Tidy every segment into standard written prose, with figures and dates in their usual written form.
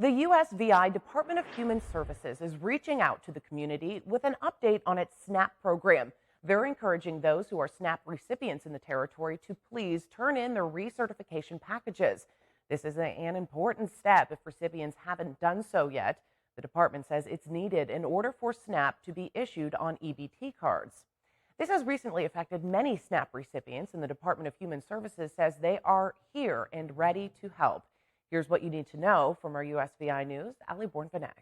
The USVI Department of Human Services is reaching out to the community with an update on its SNAP program. They're encouraging those who are SNAP recipients in the territory to please turn in their recertification packages. This is an important step if recipients haven't done so yet. The department says it's needed in order for SNAP to be issued on EBT cards. This has recently affected many SNAP recipients, and the Department of Human Services says they are here and ready to help. Here's what you need to know from our USVI News, Ali Born-Vanek.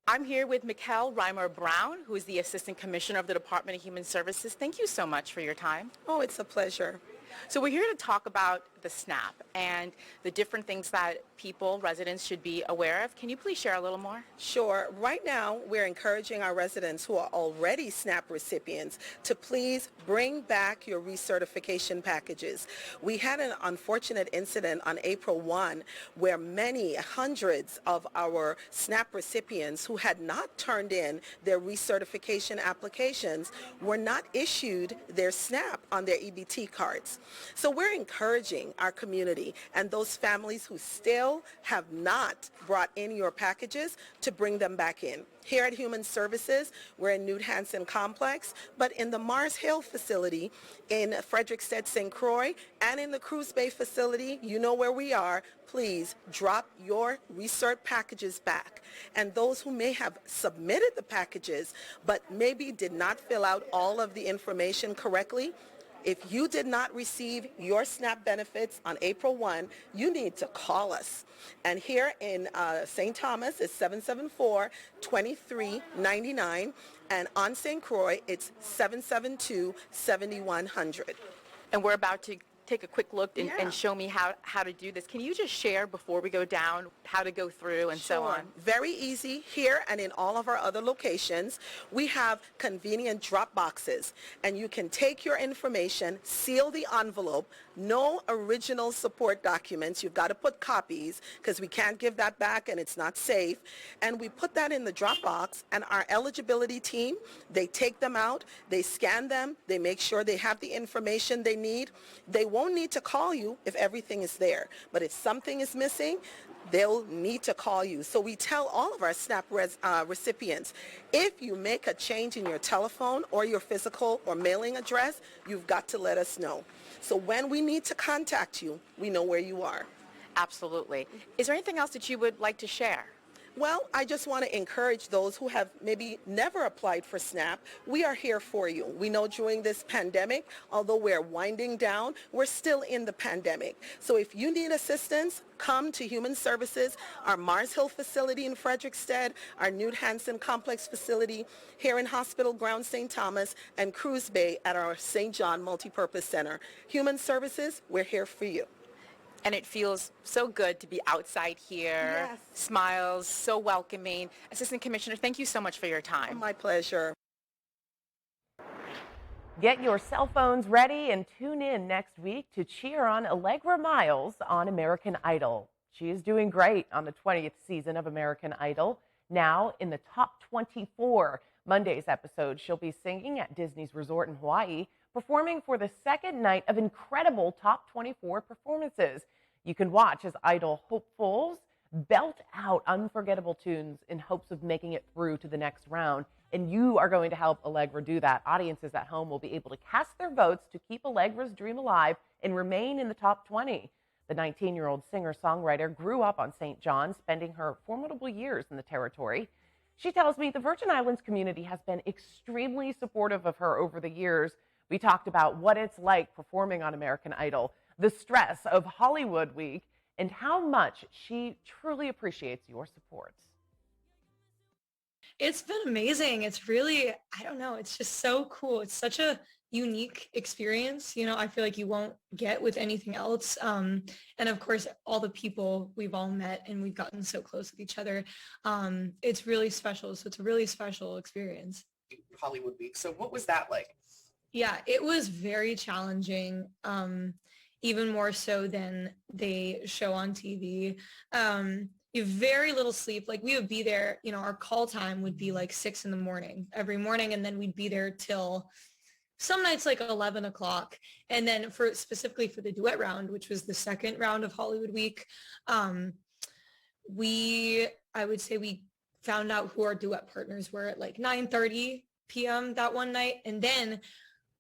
I'm here with Mikkel Reimer-Brown, who is the Assistant Commissioner of the Department of Human Services. Thank you so much for your time. Oh, it's a pleasure. So we're here to talk about the SNAP and the different things that people, residents, should be aware of. Can you please share a little more? Sure. Right now, we're encouraging our residents who are already SNAP recipients to please bring back your recertification packages. We had an unfortunate incident on April 1 where hundreds of our SNAP recipients who had not turned in their recertification applications were not issued their SNAP on their EBT cards. So we're encouraging our community and those families who still have not brought in your packages to bring them back in. Here at Human Services, we're in Newt Hansen Complex, but in the Mars Hill facility in Frederickstead, St. Croix, and in the Cruz Bay facility, you know where we are, please drop your recert packages back. And those who may have submitted the packages, but maybe did not fill out all of the information correctly, if you did not receive your SNAP benefits on April 1, you need to call us. And here in St. Thomas, it's 774-2399, and on St. Croix, it's 772-7100. And we're about to take a quick look and show me how to do this. Can you just share before we go down how to go through and so on? Very easy. Here and in all of our other locations, we have convenient drop boxes, and you can take your information, seal the envelope, no original support documents. You've got to put copies because we can't give that back and it's not safe. And we put that in the drop box, and our eligibility team, they take them out, they scan them, they make sure they have the information they need. They won't need to call you if everything is there, but if something is missing, they'll need to call you. So we tell all of our SNAP recipients, if you make a change in your telephone or your physical or mailing address, you've got to let us know. So when we need to contact you, we know where you are. Absolutely. Is there anything else that you would like to share? Well, I just want to encourage those who have maybe never applied for SNAP. We are here for you. We know during this pandemic, although we're winding down, we're still in the pandemic. So if you need assistance, come to Human Services, our Mars Hill facility in Frederickstead, our Newt Hansen Complex facility here in Hospital Ground St. Thomas, and Cruz Bay at our St. John Multipurpose Center. Human Services, we're here for you. And it feels so good to be outside here. Yes. Smiles, so welcoming. Assistant Commissioner, thank you so much for your time. My pleasure. Get your cell phones ready and tune in next week to cheer on Allegra Miles on American Idol. She is doing great on the 20th season of American Idol. Now in the top 24. Monday's episode, she'll be singing at Disney's resort in Hawaii, performing for the second night of incredible top 24 performances. You can watch as Idol hopefuls belt out unforgettable tunes in hopes of making it through to the next round. And you are going to help Allegra do that. Audiences at home will be able to cast their votes to keep Allegra's dream alive and remain in the top 20. The 19-year-old singer-songwriter grew up on St. John, spending her formidable years in the territory. She tells me the Virgin Islands community has been extremely supportive of her over the years. We talked about what it's like performing on American Idol, the stress of Hollywood Week, and how much she truly appreciates your support. It's been amazing. It's really, I don't know, it's just so cool. It's such a unique experience. I feel like you won't get with anything else. And of course, all the people we've all met and we've gotten so close with each other. It's really special. So it's a really special experience. Hollywood Week. So what was that like? Yeah, it was very challenging, even more so than they show on TV. You have very little sleep. Like we would be there, our call time would be like 6 a.m. every morning. And then we'd be there till some nights like 11 o'clock. And then specifically for the duet round, which was the second round of Hollywood Week, I would say we found out who our duet partners were at like 9:30 p.m. that one night. And then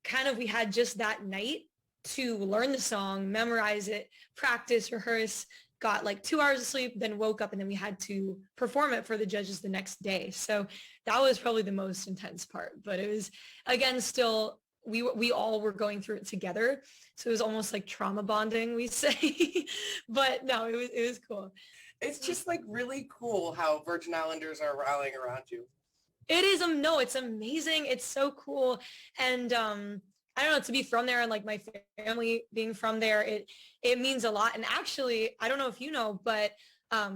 kind of we had just that night to learn the song, memorize it, practice, rehearse, got like 2 hours of sleep, then woke up, and then we had to perform it for the judges the next day. So that was probably the most intense part. But it was, again, still, we all were going through it together. So it was almost like trauma bonding, we say. But no, it was cool. It's just like really cool how Virgin Islanders are rallying around you. It is, no, it's amazing. It's so cool. And I don't know, to be from there and like my family being from there, it means a lot. And actually, I don't know if you know, but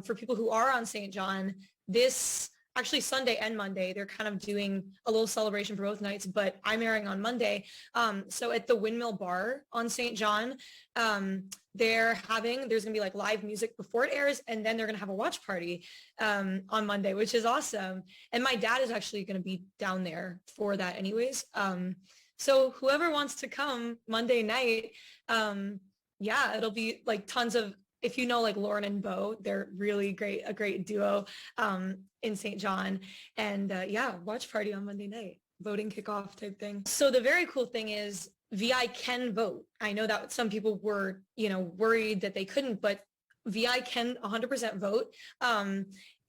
for people who are on St. John, this actually Sunday and Monday, they're kind of doing a little celebration for both nights, but I'm airing on Monday. So at the Windmill Bar on St. John, there's going to be like live music before it airs, and then they're going to have a watch party on Monday, which is awesome. And my dad is actually going to be down there for that anyways. So whoever wants to come Monday night, yeah, it'll be like tons of, if you know like Lauren and Bo, they're really great, a great duo in St. John. And yeah, watch party on Monday night, voting kickoff type thing. So the very cool thing is VI can vote. I know that some people were, worried that they couldn't, but VI can 100% vote.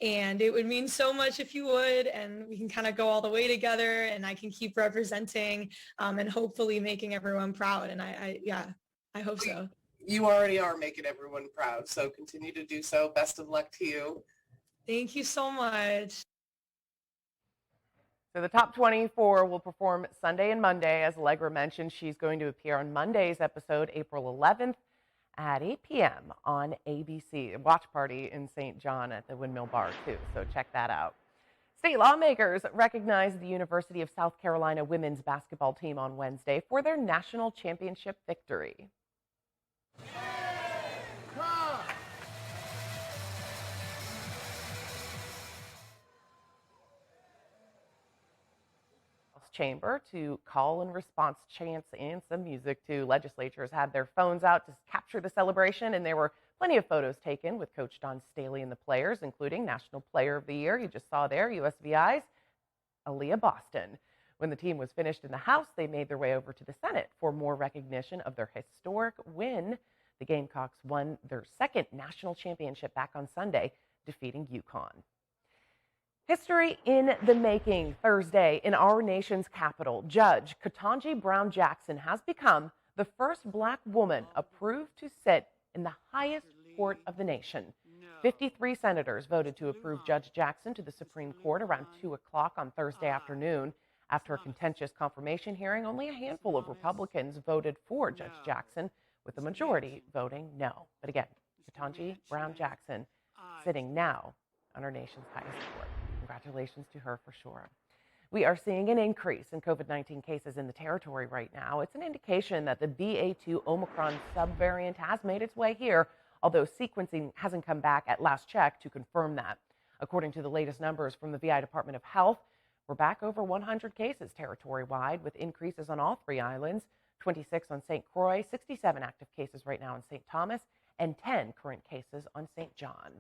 And it would mean so much if you would, and we can kind of go all the way together, and I can keep representing and hopefully making everyone proud. And I hope so. You already are making everyone proud, so continue to do so. Best of luck to you. Thank you so much. So the top 24 will perform Sunday and Monday. As Allegra mentioned, she's going to appear on Monday's episode, April 11th at 8 p.m. on ABC. A watch party in St. John at the Windmill Bar, too, so check that out. State lawmakers recognized the University of South Carolina women's basketball team on Wednesday for their national championship victory. Chamber to call and response chants and some music too. Legislatures had their phones out to capture the celebration, and there were plenty of photos taken with Coach Don Staley and the players, including National Player of the Year. You just saw there, USVI's Aaliyah Boston. When the team was finished in the House, they made their way over to the Senate for more recognition of their historic win. The Gamecocks won their second national championship back on Sunday, defeating UConn. History in the making. Thursday, in our nation's capital, Judge Ketanji Brown Jackson has become the first Black woman approved to sit in the highest court of the nation. 53 senators voted to approve Judge Jackson to the Supreme Court around 2 o'clock on Thursday afternoon. After a contentious confirmation hearing, only a handful of Republicans voted for Judge Jackson, with the majority voting no. But again, Ketanji Brown Jackson sitting now on our nation's highest court. Congratulations to her for sure. We are seeing an increase in COVID-19 cases in the territory right now. It's an indication that the BA2 Omicron subvariant has made its way here, although sequencing hasn't come back at last check to confirm that. According to the latest numbers from the VI Department of Health, we're back over 100 cases territory-wide, with increases on all three islands, 26 on St. Croix, 67 active cases right now in St. Thomas, and 10 current cases on St. John.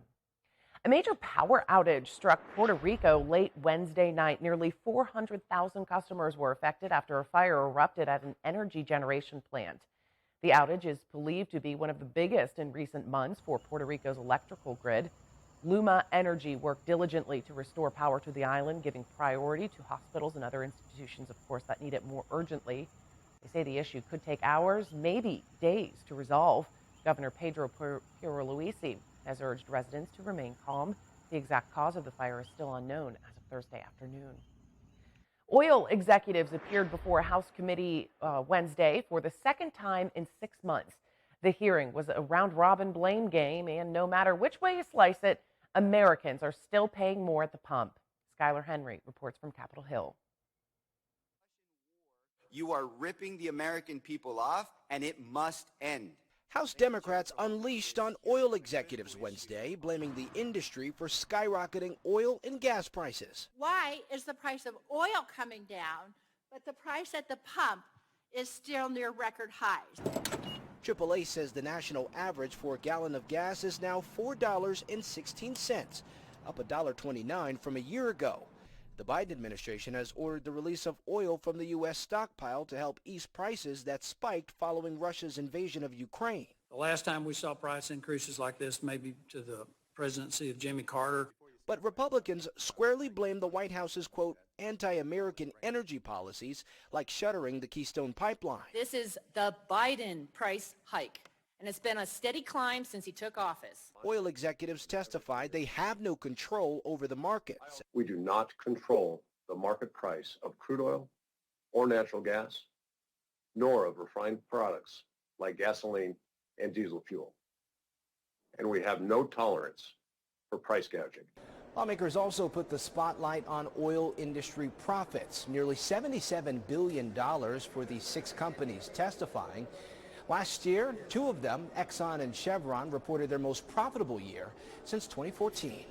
A major power outage struck Puerto Rico late Wednesday night. Nearly 400,000 customers were affected after a fire erupted at an energy generation plant. The outage is believed to be one of the biggest in recent months for Puerto Rico's electrical grid. Luma Energy worked diligently to restore power to the island, giving priority to hospitals and other institutions, of course, that need it more urgently. They say the issue could take hours, maybe days, to resolve. Governor Pedro Pierluisi has urged residents to remain calm. The exact cause of the fire is still unknown as of Thursday afternoon. Oil executives appeared before a House committee Wednesday for the second time in 6 months. The hearing was a round-robin blame game, and no matter which way you slice it, Americans are still paying more at the pump. Skylar Henry reports from Capitol Hill. You are ripping the American people off, and it must end. House Democrats unleashed on oil executives Wednesday, blaming the industry for skyrocketing oil and gas prices. Why is the price of oil coming down, but the price at the pump is still near record highs? AAA says the national average for a gallon of gas is now $4.16, up $1.29 from a year ago. The Biden administration has ordered the release of oil from the U.S. stockpile to help ease prices that spiked following Russia's invasion of Ukraine. The last time we saw price increases like this, maybe to the presidency of Jimmy Carter. But Republicans squarely blame the White House's, quote, anti-American energy policies like shuttering the Keystone Pipeline. This is the Biden price hike, and it's been a steady climb since he took office. Oil executives testified they have no control over the markets. We do not control the market price of crude oil or natural gas, nor of refined products like gasoline and diesel fuel. And we have no tolerance for price gouging. Lawmakers also put the spotlight on oil industry profits, nearly $77 billion for the 6 companies testifying. Last year, 2 of them, Exxon and Chevron, reported their most profitable year since 2014.